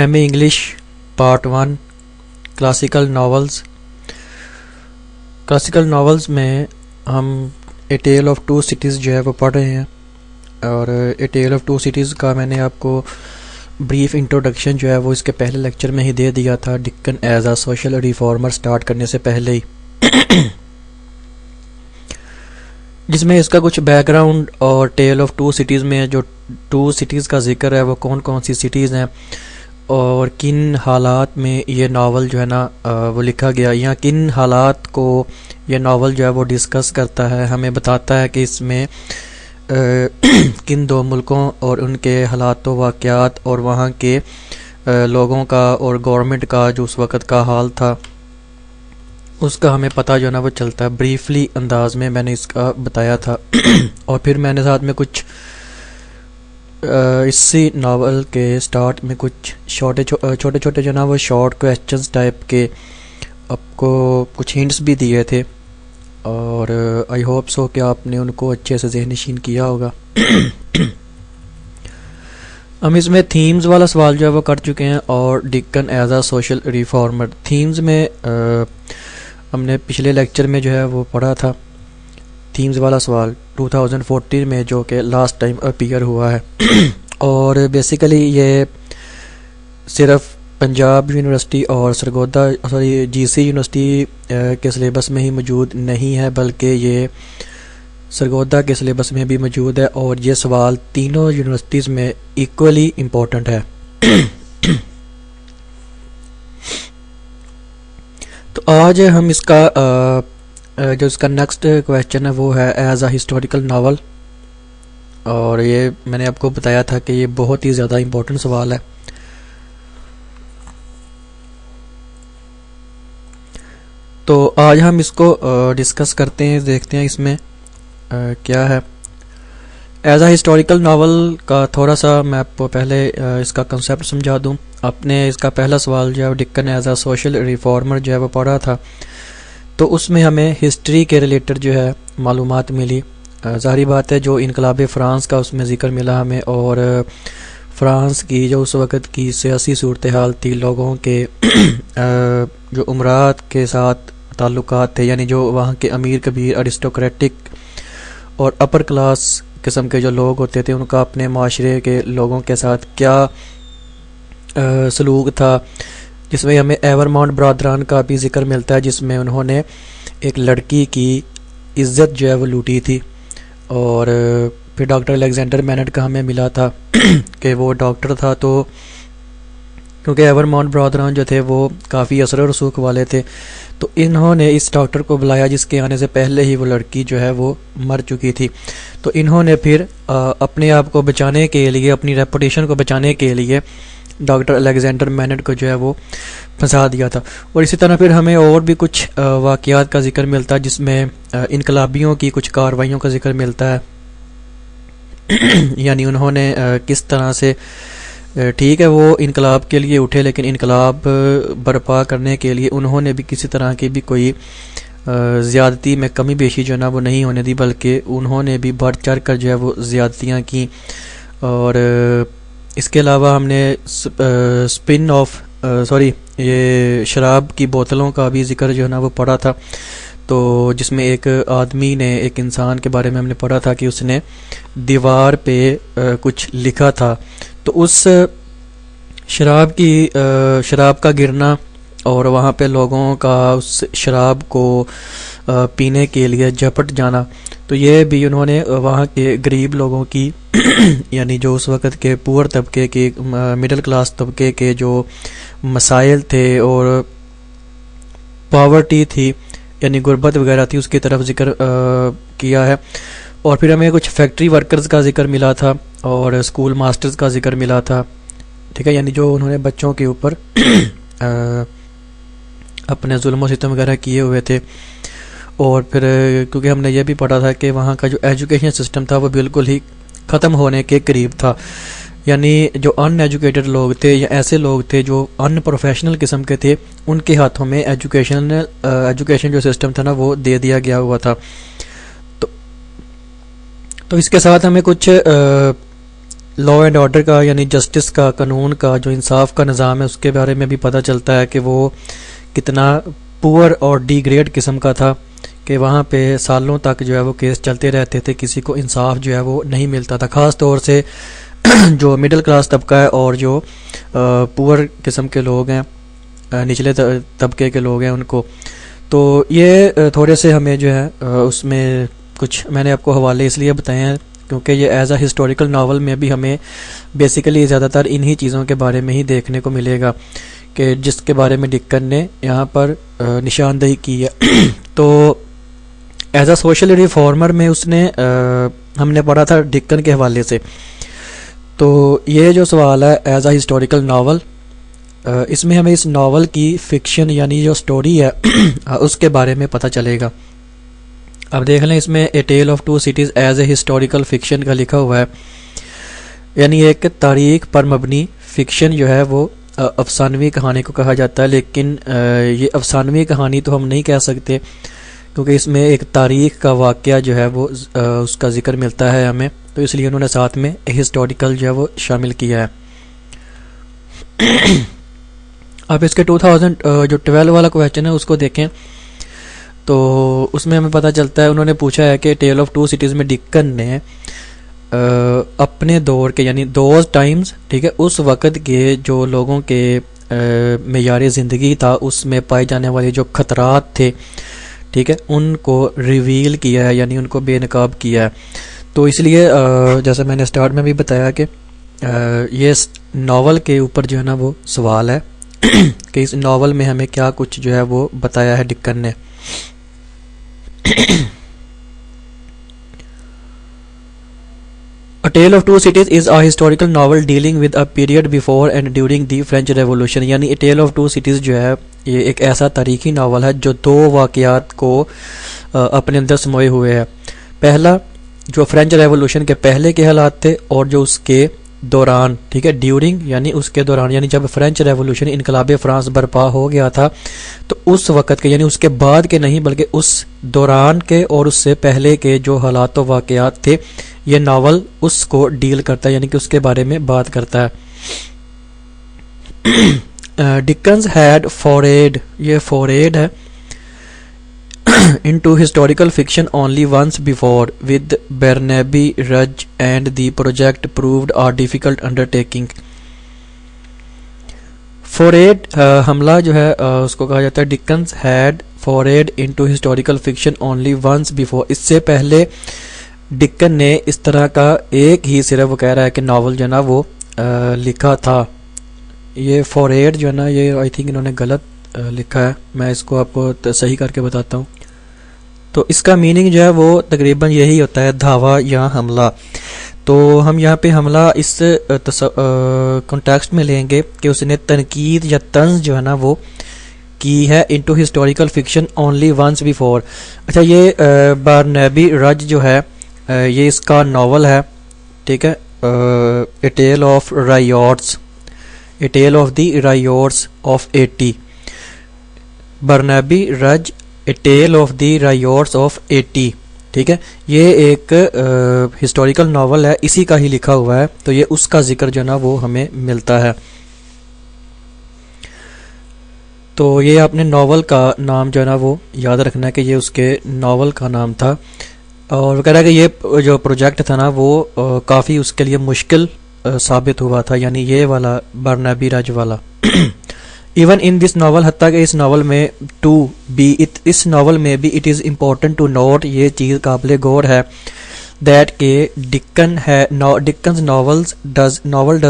M A English part 1 classical novels میں ہم a tail of to cities جو ہے وہ پڑھ رہے ہیں، اور a tail of to cities کا میں نے آپ کو بریف انٹروڈکشن جو ہے وہ اس کے پہلے لیکچر میں ہی دے دیا تھا، Dickens as a social reformer start کرنے سے پہلے ہی، جس میں اس کا کچھ بیک گراؤنڈ اور ٹیل آف ٹو سٹیز میں جو ٹو سٹیز کا ذکر ہے وہ کون کون سی سٹیز ہیں اور کن حالات میں یہ ناول جو ہے نا وہ لکھا گیا، یا کن حالات کو یہ ناول جو ہے وہ ڈسکس کرتا ہے، ہمیں بتاتا ہے کہ اس میں کن دو ملکوں اور ان کے حالات و واقعات اور وہاں کے لوگوں کا اور گورنمنٹ کا جو اس وقت کا حال تھا اس کا ہمیں پتہ جو ہے نا وہ چلتا ہے۔ بریفلی انداز میں میں نے اس کا بتایا تھا، اور پھر میں نے ساتھ میں کچھ اسی ناول کے سٹارٹ میں کچھ چھوٹے چھوٹے جو ہے نا وہ شارٹ کویسچنز ٹائپ کے آپ کو کچھ ہنٹس بھی دیے تھے، اور آئی ہوپ سو کہ آپ نے ان کو اچھے سے ذہن نشین کیا ہوگا۔ ہم اس میں تھیمز والا سوال جو ہے وہ کر چکے ہیں، اور Dickens as a social reformer themes میں ہم نے پچھلے لیکچر میں جو ہے وہ پڑھا تھا تھیمز والا سوال 2014 میں، جو کہ لاسٹ ٹائم اپیئر ہوا ہے، اور بیسیکلی یہ صرف پنجاب یونیورسٹی اور جی سی یونیورسٹی کے سلیبس میں ہی موجود نہیں ہے، بلکہ یہ سرگودا کے سلیبس میں بھی موجود ہے، اور یہ سوال تینوں یونیورسٹیز میں ایکولی امپورٹنٹ ہے۔ تو آج ہم اس کا جو اس کا نیکسٹ کویسچن ہے وہ ہے ایز اے ہسٹوریکل ناول، اور یہ میں نے آپ کو بتایا تھا کہ یہ بہت ہی زیادہ امپورٹنٹ سوال ہے۔ تو آج ہم اس کو ڈسکس کرتے ہیں، دیکھتے ہیں اس میں کیا ہے۔ ایز اے ہسٹوریکل ناول کا تھوڑا سا میں آپ کو پہلے اس کا کنسیپٹ سمجھا دوں۔ آپ نے اس کا پہلا سوال جو ہے Deccan as a social reformer جو ہے وہ پڑھا تھا، تو اس میں ہمیں ہسٹری کے ریلیٹڈ جو ہے معلومات ملی۔ ظاہری بات ہے جو انقلاب فرانس کا اس میں ذکر ملا ہمیں، اور فرانس کی جو اس وقت کی سیاسی صورتحال تھی، لوگوں کے جو امراء کے ساتھ تعلقات تھے، یعنی جو وہاں کے امیر کبیر ارسٹوکریٹک اور اپر کلاس قسم کے جو لوگ ہوتے تھے ان کا اپنے معاشرے کے لوگوں کے ساتھ کیا سلوک تھا، جس میں ہمیں ایورمونٹ برادران کا بھی ذکر ملتا ہے، جس میں انہوں نے ایک لڑکی کی عزت جو ہے وہ لوٹی تھی۔ اور پھر ڈاکٹر الیگزینڈر مینٹ کا ہمیں ملا تھا کہ وہ ڈاکٹر تھا، تو کیونکہ ایورمونٹ برادران جو تھے وہ کافی اثر و رسوخ والے تھے، تو انہوں نے اس ڈاکٹر کو بلایا جس کے آنے سے پہلے ہی وہ لڑکی جو ہے وہ مر چکی تھی۔ تو انہوں نے پھر اپنے آپ کو بچانے کے لیے، اپنی ریپوٹیشن کو بچانے کے لیے ڈاکٹر الیگزینڈر مینٹ کو جو ہے وہ پھنسا دیا تھا۔ اور اسی طرح پھر ہمیں اور بھی کچھ واقعات کا ذکر ملتا ہے، جس میں انقلابیوں کی کچھ کارروائیوں کا ذکر ملتا ہے، یعنی انہوں نے کس طرح سے، ٹھیک ہے وہ انقلاب کے لیے اٹھے، لیکن انقلاب برپا کرنے کے لیے انہوں نے بھی کسی طرح کی بھی کوئی زیادتی میں کمی بیشی جو ہے نا وہ نہیں ہونے دی، بلکہ انہوں نے بھی بڑھ چڑھ کر جو ہے وہ زیادتیاں کی۔ اور اس کے علاوہ ہم نے یہ شراب کی بوتلوں کا بھی ذکر جو ہے نا وہ پڑھا تھا، تو جس میں ایک آدمی نے، ایک انسان کے بارے میں ہم نے پڑھا تھا کہ اس نے دیوار پہ کچھ لکھا تھا، تو اس شراب کا گرنا اور وہاں پہ لوگوں کا اس شراب کو پینے کے لیے جھپٹ جانا، تو یہ بھی انہوں نے وہاں کے غریب لوگوں کی یعنی جو اس وقت کے پور طبقے کے، مڈل کلاس طبقے کے جو مسائل تھے اور پاورٹی تھی، یعنی غربت وغیرہ تھی، اس کی طرف ذکر کیا ہے۔ اور پھر ہمیں کچھ فیکٹری ورکرز کا ذکر ملا تھا اور اسکول ماسٹرز کا ذکر ملا تھا، ٹھیک ہے، یعنی جو انہوں نے بچوں کے اوپر اپنے ظلم و ستم وغیرہ کیے ہوئے تھے۔ اور پھر کیونکہ ہم نے یہ بھی پڑھا تھا کہ وہاں کا جو ایجوکیشن سسٹم تھا وہ بالکل ہی ختم ہونے کے قریب تھا، یعنی جو ان ایجوکیٹڈ لوگ تھے یا ایسے لوگ تھے جو ان پروفیشنل قسم کے تھے، ان کے ہاتھوں میں ایجوکیشن جو سسٹم تھا نا وہ دے دیا گیا ہوا تھا۔ تو اس کے ساتھ ہمیں کچھ لا اینڈ آرڈر کا یعنی جسٹس کا، قانون کا، جو انصاف کا نظام ہے اس کے بارے میں بھی پتہ چلتا ہے کہ وہ کتنا پور اور ڈی گریڈ قسم کا تھا، کہ وہاں پہ سالوں تک جو ہے وہ کیس چلتے رہتے تھے، کسی کو انصاف جو ہے وہ نہیں ملتا تھا، خاص طور سے جو مڈل کلاس طبقہ ہے اور جو پور قسم کے لوگ ہیں، نچلے طبقے کے لوگ ہیں ان کو. تو یہ تھوڑے سے ہمیں جو ہے اس میں کچھ میں نے آپ کو حوالے اس لیے بتائے ہیں کیونکہ یہ ایز اے ہسٹوریکل ناول میں بھی ہمیں بیسیکلی زیادہ تر انہی چیزوں کے بارے میں ہی دیکھنے کو ملے گا کہ جس کے بارے میں ڈکن نے یہاں پر نشاندہی کی ہے. تو ایز اے سوشل ریفارمر میں اس نے ہم نے پڑھا تھا ڈکن کے حوالے سے. تو یہ جو سوال ہے ایز اے ہسٹوریکل ناول، اس میں ہمیں اس ناول کی فکشن یعنی جو سٹوری ہے اس کے بارے میں پتہ چلے گا. اب دیکھ لیں اس میں a tail of to cities as a historical fiction کا لکھا ہوا ہے، یعنی ایک تاریخ پر مبنی فکشن جو ہے وہ افسانوی کہانی کو کہا جاتا ہے. لیکن یہ افسانوی کہانی تو ہم نہیں کہہ سکتے کیونکہ اس میں ایک تاریخ کا واقعہ جو ہے وہ اس کا ذکر ملتا ہے ہمیں، تو اس لیے انہوں نے ساتھ میں ہسٹوریکل جو ہے وہ شامل کیا ہے. اب اس کے 2012 والا کویسچن ہے اس کو دیکھیں تو اس میں ہمیں پتہ چلتا ہے، انہوں نے پوچھا ہے کہ ٹیل آف ٹو سٹیز میں ڈکن نے اپنے دور کے یعنی دوز ٹائمز، ٹھیک ہے، اس وقت کے جو لوگوں کے معیار زندگی تھا اس میں پائے جانے والے جو خطرات تھے، ٹھیک ہے، ان کو ریویل کیا ہے یعنی ان کو بے نقاب کیا ہے. تو اس لیے جیسے میں نے سٹارٹ میں بھی بتایا کہ یہ ناول کے اوپر جو ہے نا وہ سوال ہے کہ اس ناول میں ہمیں کیا کچھ جو ہے وہ بتایا ہے ڈکن نے. A Tale of Two Cities is a historical novel dealing with a period before and during the French Revolution. یعنی A Tale of Two Cities جو ہے یہ ایک ایسا تاریخی ناول ہے جو دو واقعات کو اپنے اندر سموئے ہوئے ہے. پہلا جو فرینچ ریولوشن کے پہلے کے حالات تھے اور جو اس کے دوران، ٹھیک ہے، ڈیورنگ یعنی اس کے دوران، یعنی جب فرینچ ریولوشن انقلاب فرانس برپا ہو گیا تھا تو اس وقت کے یعنی اس کے بعد کے نہیں بلکہ اس دوران کے اور اس سے پہلے کے جو حالات و واقعات تھے یہ ناول اس کو ڈیل کرتا ہے یعنی کہ اس کے بارے میں بات کرتا ہے. ڈکنز ہیڈ فوریڈ، یہ فوریڈ ہے into historical fiction only once before with Barnaby Rudge and the project proved a difficult undertaking. فوریڈ حملہ جو ہے اس کو کہا جاتا ہے Dickens had forayed into historical fiction only once before. اس سے پہلے ڈکن نے اس طرح کا ایک ہی صرف وہ کہہ رہا ہے کہ ناول جو ہے نا وہ لکھا تھا. یہ فوریڈ جو ہے نا یہ آئی تھنک انہوں نے غلط لکھا ہے، میں اس کو آپ کو صحیح کر کے بتاتا ہوں. تو اس کا میننگ جو ہے وہ تقریباً یہی ہوتا ہے دھاوا یا حملہ. تو ہم یہاں پہ حملہ اس کنٹیکسٹ میں لیں گے کہ اس نے تنقید یا طنز جو ہے نا وہ کی ہے into historical fiction only once before. اچھا یہ بارنیبی رج جو ہے یہ اس کا ناول ہے، ٹھیک ہے، a tell of riots, a tell of the riots of 80. Barnaby Rudge a tell of the riots of 80، ٹھیک ہے، یہ ایک ہسٹوریکل ناول ہے، اسی کا ہی لکھا ہوا ہے. تو یہ اس کا ذکر جو نا وہ ہمیں ملتا ہے. تو یہ اپنے ناول کا نام جو ہے نا وہ یاد رکھنا ہے کہ یہ اس کے ناول کا نام تھا. اور وہ کہہ رہا ہے کہ یہ جو پروجیکٹ تھا نا وہ کافی اس کے لیے مشکل ثابت ہوا تھا، یعنی یہ والا برنابی رج والا. ایون ان دس ناول، حتیٰ کہ اس ناول میں اس ناول میں بھی it is important to note, یہ چیز قابل غور ہے دیٹ کہ Dickens novel does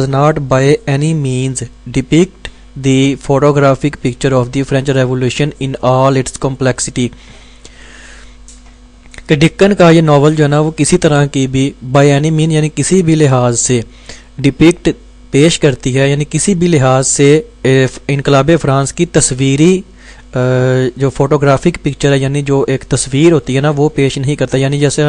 not by any means depict the photographic picture of the French revolution in all its complexity. کہ ڈکن کا یہ ناول جو ہے نا وہ کسی طرح کی بھی بائی اینی مین یعنی کسی بھی لحاظ سے ڈپکٹ پیش کرتی ہے، یعنی کسی بھی لحاظ سے انقلاب فرانس کی تصویری جو فوٹوگرافک پکچر ہے یعنی جو ایک تصویر ہوتی ہے نا وہ پیش نہیں کرتا. یعنی جیسے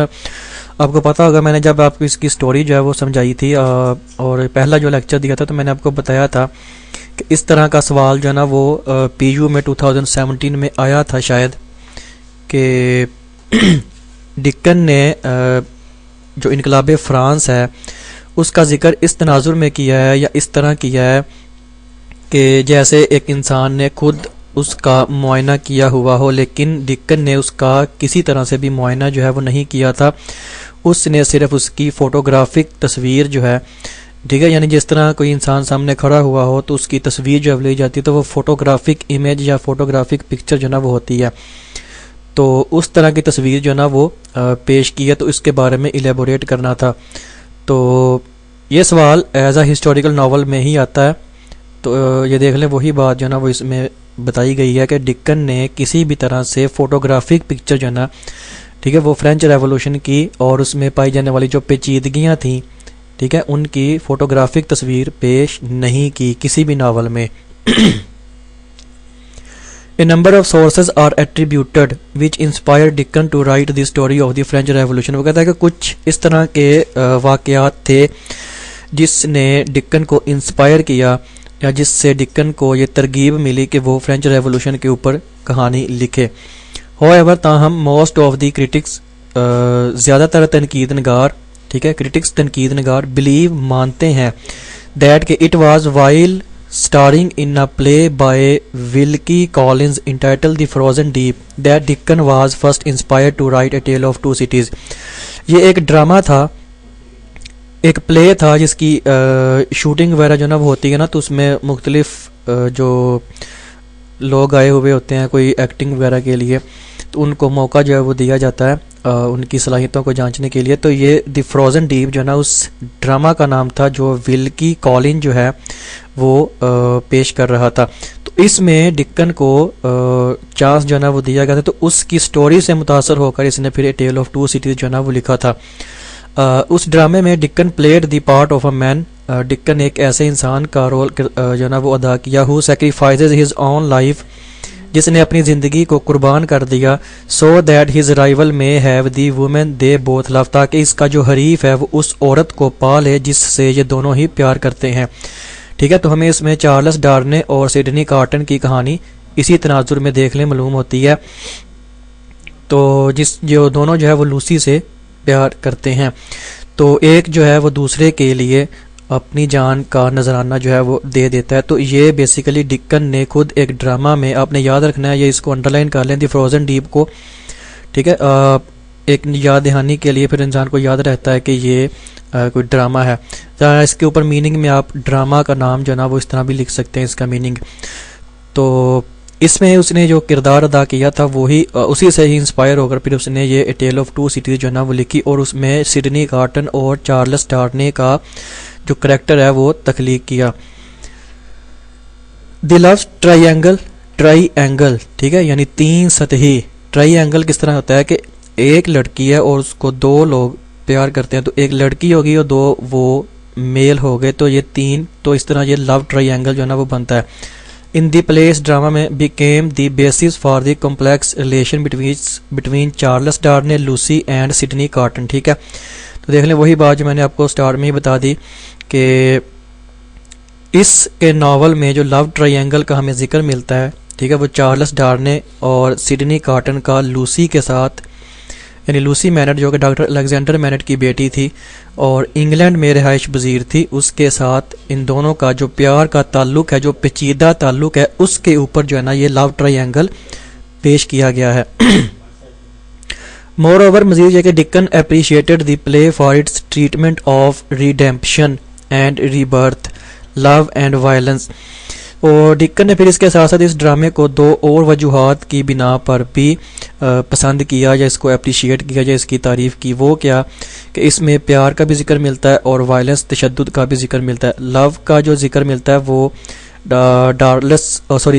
آپ کو پتا ہوگا میں نے جب آپ کو اس کی سٹوری جو ہے وہ سمجھائی تھی اور پہلا جو لیکچر دیا تھا تو میں نے آپ کو بتایا تھا کہ اس طرح کا سوال جو ہے نا وہ پی یو میں 2017 میں آیا تھا شاید، کہ ڈکن نے جو انقلاب فرانس ہے اس کا ذکر اس تناظر میں کیا ہے یا اس طرح کیا ہے کہ جیسے ایک انسان نے خود اس کا معائنہ کیا ہوا ہو، لیکن ڈکن نے اس کا کسی طرح سے بھی معائنہ جو ہے وہ نہیں کیا تھا، اس نے صرف اس کی فوٹوگرافک تصویر جو ہے، ٹھیک ہے، یعنی جس طرح کوئی انسان سامنے کھڑا ہوا ہو تو اس کی تصویر جو لی جاتی ہے تو وہ فوٹوگرافک امیج یا فوٹوگرافک پکچر جو نا وہ ہوتی ہے، تو اس طرح کی تصویر جو نا وہ پیش کی ہے، تو اس کے بارے میں ایلیبوریٹ کرنا تھا۔ تو یہ سوال ایز اے ہسٹوریکل ناول میں ہی آتا ہے، تو یہ دیکھ لیں وہی بات جو نا وہ اس میں بتائی گئی ہے کہ ڈکن نے کسی بھی طرح سے فوٹوگرافک پکچر جو نا، ٹھیک ہے، وہ فرینچ ریولوشن کی اور اس میں پائی جانے والی جو پیچیدگیاں تھیں، ٹھیک ہے، ان کی فوٹوگرافک تصویر پیش نہیں کی کسی بھی ناول میں۔ A number of sources are attributed which inspired Dickens to write the story of the French Revolution۔ وہ کہتا ہے کہ کچھ اس طرح کے واقعات تھے جس نے ڈکن کو انسپائر کیا یا جس سے ڈکن کو یہ ترغیب ملی کہ وہ فرینچ ریولوشن کے اوپر کہانی لکھے۔ However تاہم most of the critics زیادہ تر تنقید نگار، ٹھیک ہے، کرٹکس تنقید نگار believe مانتے ہیں that کہ it was while starring in a play by Wilkie Collins entitled The Frozen Deep that Dickens was first inspired to write A Tale of Two Cities۔ یہ ایک ڈرامہ تھا، ایک پلے تھا جس کی شوٹنگ وغیرہ جو نا وہ ہوتی ہے نا، تو اس میں مختلف جو لوگ آئے ہوئے ہوتے ہیں کوئی ایکٹنگ وغیرہ کے لیے، تو ان کو موقع جو ہے وہ دیا جاتا ہے ان کی صلاحیتوں کو جانچنے کے لیے۔ تو یہ دی فروزن ڈیپ جو ہے نا اس ڈرامہ کا نام تھا جو ولکی کالن جو ہے وہ پیش کر رہا تھا۔ تو اس میں ڈکن کو چانس جو ہے نا وہ دیا گیا تھا، تو اس کی سٹوری سے متاثر ہو کر اس نے پھر a tail of to cities جو ہے نا وہ لکھا تھا۔ اس ڈرامے میں Deccan played the part of اے مین، ڈکن ایک ایسے انسان کا رول جو ہے نا وہ ادا کیا ہو سیکریفائزز ہز اون لائف، جس نے اپنی زندگی کو قربان کر دیا، so that his rival may have the woman they both love, تاکہ اس کا جو حریف ہے وہ اس عورت کو پا لے جس سے یہ دونوں ہی پیار کرتے ہیں، ٹھیک ہے۔ تو ہمیں اس میں چارلس ڈارنے اور سڈنی کارٹن کی کہانی اسی تناظر میں دیکھنے معلوم ہوتی ہے، تو جو دونوں جو ہے وہ لوسی سے پیار کرتے ہیں، تو ایک جو ہے وہ دوسرے کے لیے اپنی جان کا نذرانہ جو ہے وہ دے دیتا ہے۔ تو یہ بیسیکلی ڈکن نے خود ایک ڈرامہ میں، آپ نے یاد رکھنا ہے، یہ اس کو انڈر لائن کر لیں، دی فروزن ڈیپ کو، ٹھیک ہے، ایک یاد دہانی کے لیے پھر انسان کو یاد رہتا ہے کہ یہ کوئی ڈرامہ ہے۔ اس کے اوپر میننگ میں آپ ڈرامہ کا نام جو ہے نا وہ اس طرح بھی لکھ سکتے ہیں، اس کا میننگ۔ تو اس میں اس نے جو کردار ادا کیا تھا وہی اسی سے ہی انسپائر ہو کر پھر اس نے یہ a tail of to cities جو ہے نا وہ لکھی، اور اس میں سڈنی کارٹن اور چارلس ڈارنے کا جو کریکٹر ہے وہ تخلیق کیا۔ دی لو ٹرائی اینگل، ٹھیک ہے، یعنی تین سطحی ٹرائی اینگل کس طرح ہوتا ہے کہ ایک لڑکی ہے اور اس کو دو لوگ پیار کرتے ہیں، تو ایک لڑکی ہوگی اور دو وہ میل ہو گئے، تو یہ تین، تو اس طرح یہ لو ٹرائی اینگل جو ہے نا وہ بنتا ہے۔ ان دی پلیس ڈرامہ میں became the basis for the complex relation between Charles Darnay, Lucy and Sydney Carton, ٹھیک ہے۔ تو دیکھ لیں وہی بات جو میں نے آپ کو سٹارٹ میں ہی بتا دی کہ اس کے ناول میں جو لو ٹرائی اینگل کا ہمیں ذکر ملتا ہے، ٹھیک ہے، وہ چارلس ڈارنے اور سڈنی کارٹن کا لوسی کے ساتھ، یعنی لوسی مینٹ جو کہ ڈاکٹر الیگزینڈر مینٹ کی بیٹی تھی اور انگلینڈ میں رہائش پذیر تھی، اس کے ساتھ ان دونوں کا جو پیار کا تعلق ہے، جو پیچیدہ تعلق ہے، اس کے اوپر جو ہے نا یہ لو ٹرائی اینگل پیش کیا گیا ہے۔ مور اوور مزید یہ کہ Dickens appreciated the play for its treatment of redemption and rebirth, love and violence, اور ڈکن نے پھر اس کے ساتھ ساتھ اس ڈرامے کو دو اور وجوہات کی بنا پر بھی پسند کیا یا اس کو اپریشیٹ کیا یا اس کی تعریف کی۔ وہ کیا کہ اس میں پیار کا بھی ذکر ملتا ہے اور وائلنس، تشدد کا بھی ذکر ملتا ہے۔ لو کا جو ذکر ملتا ہے وہ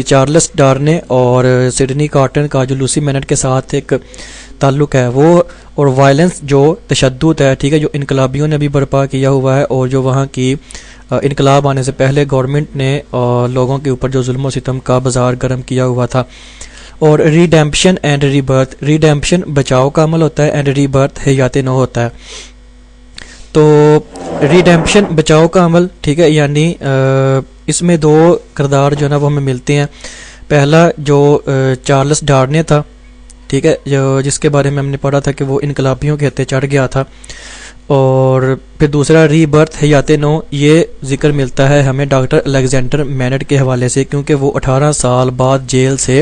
چارلس ڈارنے اور سڈنی کارٹن کا جو لوسی مینٹ کے ساتھ ایک تعلق ہے وہ، اور وائلنس جو تشدد ہے، ٹھیک ہے، جو انقلابیوں نے بھی برپا کیا ہوا ہے اور جو وہاں کی انقلاب آنے سے پہلے گورنمنٹ نے لوگوں کے اوپر جو ظلم و ستم کا بازار گرم کیا ہوا تھا۔ اور ریڈیمپشن اینڈ ریبرتھ، ریڈیمپشن بچاؤ کا عمل ہوتا ہے، اینڈ ریبرتھ حیات نو ہوتا ہے۔ تو ریڈیمپشن بچاؤ کا عمل، ٹھیک ہے، یعنی اس میں دو کردار جو ہے نا وہ ہمیں ملتے ہیں۔ پہلا جو چارلس ڈارنے تھا، ٹھیک ہے، جو جس کے بارے میں ہم نے پڑھا تھا کہ وہ انقلابیوں کے ہتھے چڑھ گیا تھا، اور پھر دوسرا ری برتھ حیات نو، یہ ذکر ملتا ہے ہمیں ڈاکٹر الیگزینڈر مینٹ کے حوالے سے، کیونکہ وہ 18 سال بعد جیل سے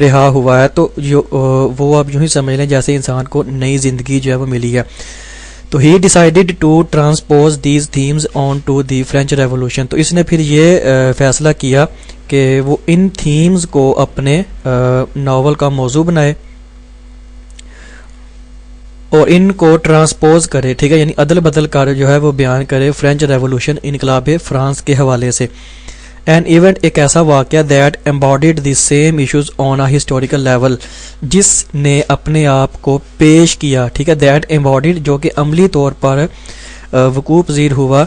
رہا ہوا ہے، تو وہ آپ یوں ہی سمجھ لیں جیسے انسان کو نئی زندگی جو ہے وہ ملی ہے. تو he decided to transpose these themes on to the French Revolution, تو اس نے پھر یہ فیصلہ کیا کہ وہ ان تھیمز کو اپنے ناول کا موضوع بنائے اور ان کو ٹرانسپوز کرے، ٹھیک ہے، یعنی عدل بدل کر جو ہے وہ بیان کرے فرینچ ریولوشن، انقلاب فرانس کے حوالے سے. این ایونٹ، ایک ایسا واقعہ that embodied the same issues on a historical level, جس نے اپنے آپ کو پیش کیا، ٹھیک ہے، دیٹ امباڈیڈ جو کہ عملی طور پر وقوع پذیر ہوا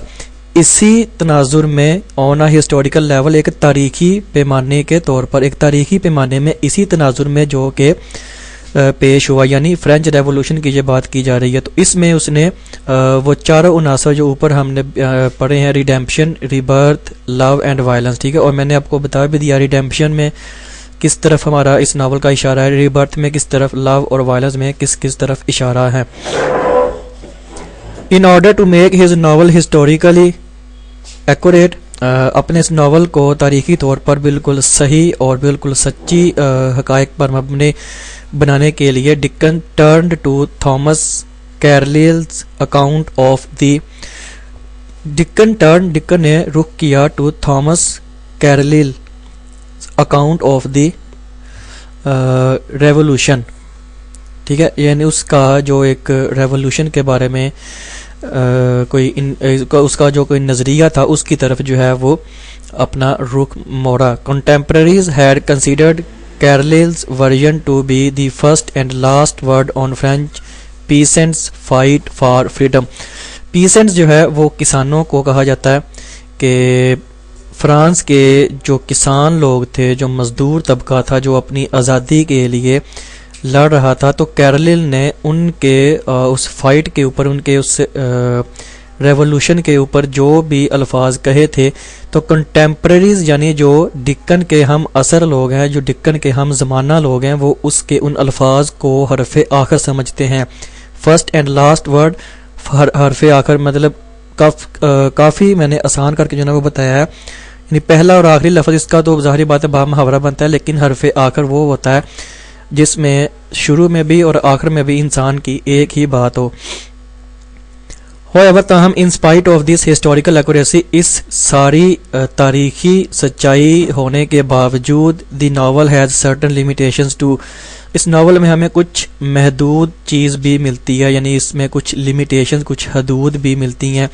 اسی تناظر میں آن اے ہسٹوریکل لیول، ایک تاریخی پیمانے کے طور پر، ایک تاریخی پیمانے میں اسی تناظر میں جو کہ پیش ہوا، یعنی فرینچ ریولوشن کی یہ بات کی جا رہی ہے. تو اس میں اس نے وہ چاروں عناصر جو اوپر ہم نے پڑھے ہیں، redemption, rebirth, love and violence, ٹھیک ہے، اور میں نے آپ کو بتا بھی دیا ریڈیمپشن میں کس طرف ہمارا اس ناول کا اشارہ ہے، ریبرتھ میں کس طرف، لو اور وائلنس میں کس طرف اشارہ ہے. In order to make his novel historically accurate, اپنے اس ناول کو تاریخی طور پر بالکل صحیح اور بالکل سچی حقائق پر مبنی بنانے کے لیے Dickens turned to Thomas Carlyle's account of the, Dickens نے رخ کیا to Thomas Carlyle account of the Revolution, ٹھیک ہے، یعنی اس کا جو ایک ریولوشن کے بارے میں اس کا جو کوئی نظریہ تھا اس کی طرف جو ہے وہ اپنا رخ موڑا. Contemporaries had considered Carlyle's version to be the first and last word on French peasants fight for freedom. Peasants جو ہے وہ کسانوں کو کہا جاتا ہے کہ فرانس کے جو کسان لوگ تھے، جو مزدور طبقہ تھا جو اپنی آزادی کے لیے لڑ رہا تھا، تو کیرلیل نے ان کے اس فائٹ کے اوپر، ان کے اس ریولوشن کے اوپر جو بھی الفاظ کہے تھے، تو کنٹمپریریز یعنی جو ڈکن کے ہم عصر لوگ ہیں، جو ڈکن کے ہم زمانہ لوگ ہیں، وہ اس کے ان الفاظ کو حرف آخر سمجھتے ہیں. فرسٹ اینڈ لاسٹ ورڈ، حرف آخر مطلب کافی میں نے آسان کر کے جو ہے وہ بتایا ہے، یعنی پہلا اور آخری لفظ اس کا تو ظاہری بات ہے با محاورہ بنتا ہے، لیکن حرف آخر وہ ہوتا ہے جس میں شروع میں بھی اور آخر میں بھی انسان کی ایک ہی بات ہو. However, تاہم in spite of this historical accuracy, اس ساری تاریخی سچائی ہونے کے باوجود، the novel has certain limitations too, اس ناول میں ہمیں کچھ محدود چیز بھی ملتی ہے، یعنی اس میں کچھ لیمیٹیشنز، کچھ حدود بھی ملتی ہیں.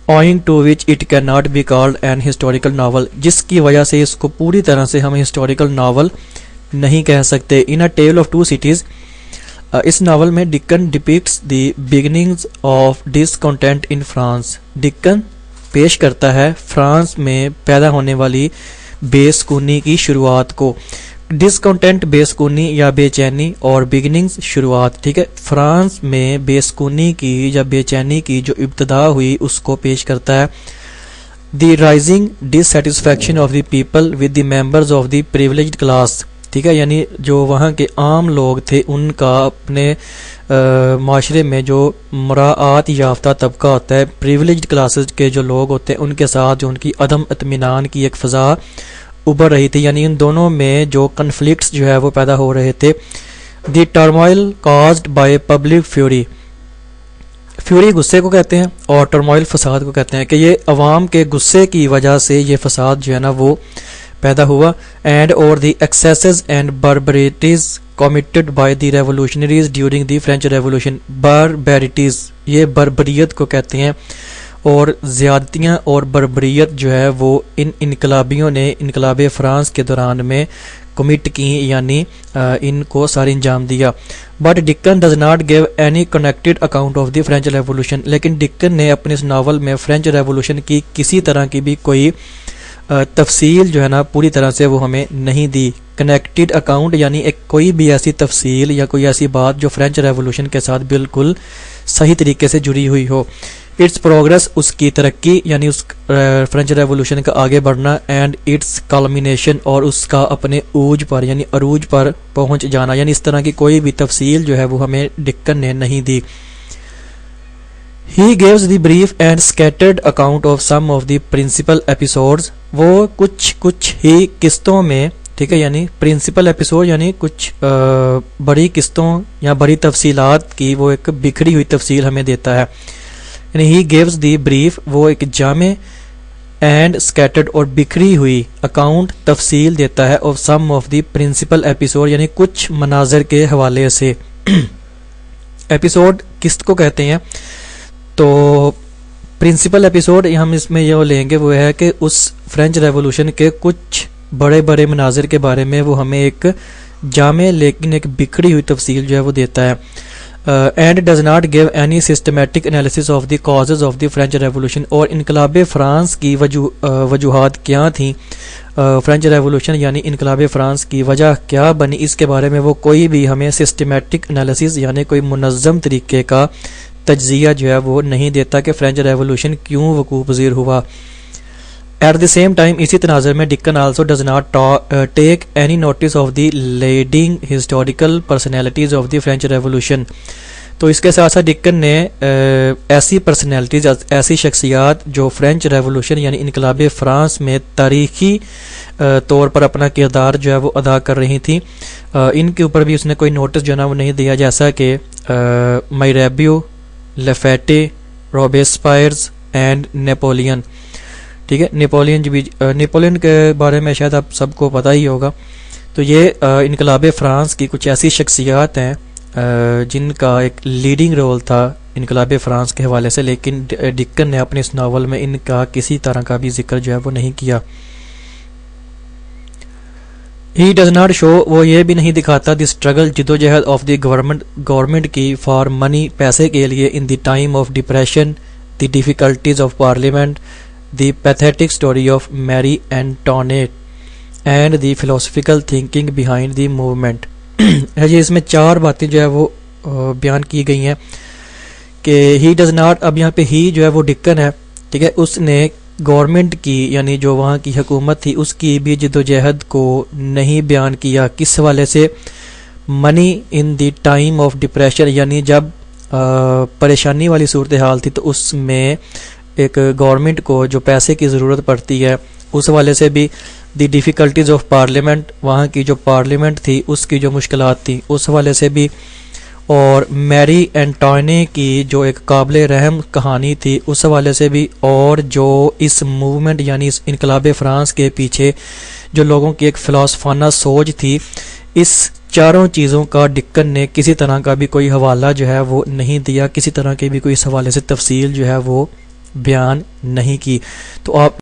owing to which it cannot be called an historical novel، جس کی وجہ سے اس کو پوری طرح سے ہم ہسٹوریکل ناول نہیں کہہ سکتے. In A tell of to Cities, اس ناول میں Dickens depicts the beginnings of discontent in France, Dickens پیش کرتا ہے فرانس میں پیدا ہونے والی بے سکونی کی شروعات کو. ڈسکنٹینٹ بے سکونی یا بے چینی، اور بگننگز شروعات، ٹھیک ہے، فرانس میں بے سکونی کی یا بے چینی کی جو ابتدا ہوئی اس کو پیش کرتا ہے. The rising dissatisfaction of the people with the members of the privileged class, ٹھیک ہے، یعنی جو وہاں کے عام لوگ تھے ان کا اپنے معاشرے میں جو مراعات یافتہ طبقہ ہوتا ہے، پریولیجڈ کلاسز کے جو لوگ ہوتے ہیں ان کے ساتھ جو ان کی عدم اطمینان کی ایک فضا ابھر رہی تھی، یعنی ان دونوں میں جو کنفلکٹس جو ہے وہ پیدا ہو رہے تھے. The turmoil caused by public fury, fury غصے کو کہتے ہیں اور ٹرموائل فساد کو کہتے ہیں، کہ یہ عوام کے غصے کی وجہ سے یہ فساد جو ہے نا وہ پیدا ہوا. اینڈ اور the excesses and barbarities committed by the revolutionaries during the French Revolution, barbarities یہ بربریت کو کہتے ہیں، اور زیادتیاں اور بربریت جو ہے وہ ان انقلابیوں نے انقلاب فرانس کے دوران میں کمٹ کی، یعنی ان کو ساری انجام دیا. But Dickens does not give any connected account of the French Revolution, لیکن ڈکن نے اپنے اس ناول میں فرینچ ریولوشن کی کسی طرح کی بھی کوئی تفصیل جو ہے نا پوری طرح سے وہ ہمیں نہیں دی. کنیکٹڈ اکاؤنٹ یعنی ایک کوئی بھی ایسی تفصیل یا کوئی ایسی بات جو فرینچ ریولوشن کے ساتھ بالکل صحیح طریقے سے جڑی ہوئی ہو. اٹس پروگرس، اس کی ترقی یعنی اس فرینچ ریولوشن کا آگے بڑھنا، اینڈ اٹس کلمینیشن، اور اس کا اپنے اوج پر یعنی عروج پر پہنچ جانا، یعنی اس طرح کی کوئی بھی تفصیل جو ہے وہ ہمیں ڈکن نے نہیں دی. He gives the brief and scattered account of some of the principal episodes. وہ کچھ ہی قسطوں میں، ٹھیک ہے، یعنی پرنسپل ایپیسوڈ یعنی کچھ بڑی قسطوں یا بڑی تفصیلات کی وہ ایک بکھری ہوئی تفصیل ہمیں دیتا ہے. یعنی ہی گیوز دی بریف، وہ ایک جامع اینڈ اسکیٹرڈ اور بکھری ہوئی اکاؤنٹ تفصیل دیتا ہے of some of the principal episode, یعنی کچھ مناظر کے حوالے سے. ایپیسوڈ قسط کو کہتے ہیں. تو پرنسپل ایپیسوڈ ہم اس میں یہ لیں گے وہ ہے کہ اس فرینچ ریولوشن کے کچھ بڑے بڑے مناظر کے بارے میں وہ ہمیں ایک جامع لیکن ایک بکھری ہوئی تفصیل جو ہے وہ دیتا ہے. And does not give any systematic analysis of the causes of the French revolution. اور انقلاب فرانس کی وجوہات کیا تھیں، فرینچ ریولوشن یعنی انقلاب فرانس کی وجہ کیا بنی، اس کے بارے میں وہ کوئی بھی ہمیں سسٹمیٹک انالیسس یعنی کوئی منظم طریقے کا تجزیہ جو ہے وہ نہیں دیتا کہ فرینچ ریولوشن کیوں وقوع پذیر ہوا. ایٹ دی سیم ٹائم اسی تناظر میں Dickens also does not take any notice of the leading historical personalities of the French Revolution. تو اس کے ساتھ ساتھ ڈکن نے ایسی پرسنالٹیز، ایسی شخصیات جو فرینچ ریولوشن یعنی انقلاب فرانس میں تاریخی طور پر اپنا کردار جو ہے وہ ادا کر رہی تھیں، ان کے اوپر بھی اس نے کوئی نوٹس جو ہے نا وہ نہیں دیا، جیسا کہ مائریبیو، لیفیٹے، روبیسپائرز اینڈ نیپولین. ٹھیک ہے، نیپولین کے بارے میں شاید آپ سب کو پتہ ہی ہوگا. تو یہ انقلاب فرانس کی کچھ ایسی شخصیات ہیں جن کا ایک لیڈنگ رول تھا انقلاب فرانس کے حوالے سے، لیکن ڈکن نے اپنے اس ناول میں ان کا کسی طرح کا بھی ذکر جو ہے وہ نہیں کیا. ہی ڈز ناٹ شو، وہ یہ بھی نہیں دکھاتا دی اسٹرگل، جدوجہد آف دی گورنمنٹ کی فار منی، پیسے کے لیے، in the time of depression, the difficulties of parliament, the pathetic story of Marie Antoinette and the philosophical thinking behind the movement. یہ اس میں چار باتیں جو ہے وہ بیان کی گئی ہیں کہ ہی ڈز ناٹ، اب یہاں پہ ہی جو ہے وہ ڈکن ہے، ٹھیک ہے، اس نے گورنمنٹ کی یعنی جو وہاں کی حکومت تھی اس کی بھی جدوجہد کو نہیں بیان کیا. کس حوالے سے؟ منی ان دی ٹائم آف ڈپریشن، یعنی جب پریشانی والی صورتحال تھی تو اس میں ایک گورنمنٹ کو جو پیسے کی ضرورت پڑتی ہے اس حوالے سے بھی. دی ڈیفیکلٹیز آف پارلیمنٹ، وہاں کی جو پارلیمنٹ تھی اس کی جو مشکلات تھیں اس حوالے سے بھی. اور میری اینٹونے کی جو ایک قابل رحم کہانی تھی اس حوالے سے بھی. اور جو اس موومنٹ یعنی اس انقلاب فرانس کے پیچھے جو لوگوں کی ایک فلسفانہ سوچ تھی، اس چاروں چیزوں کا ڈکن نے کسی طرح کا بھی کوئی حوالہ جو ہے وہ نہیں دیا، کسی طرح کی بھی کوئی اس حوالے سے تفصیل جو ہے وہ بیان نہیں کی. تو آپ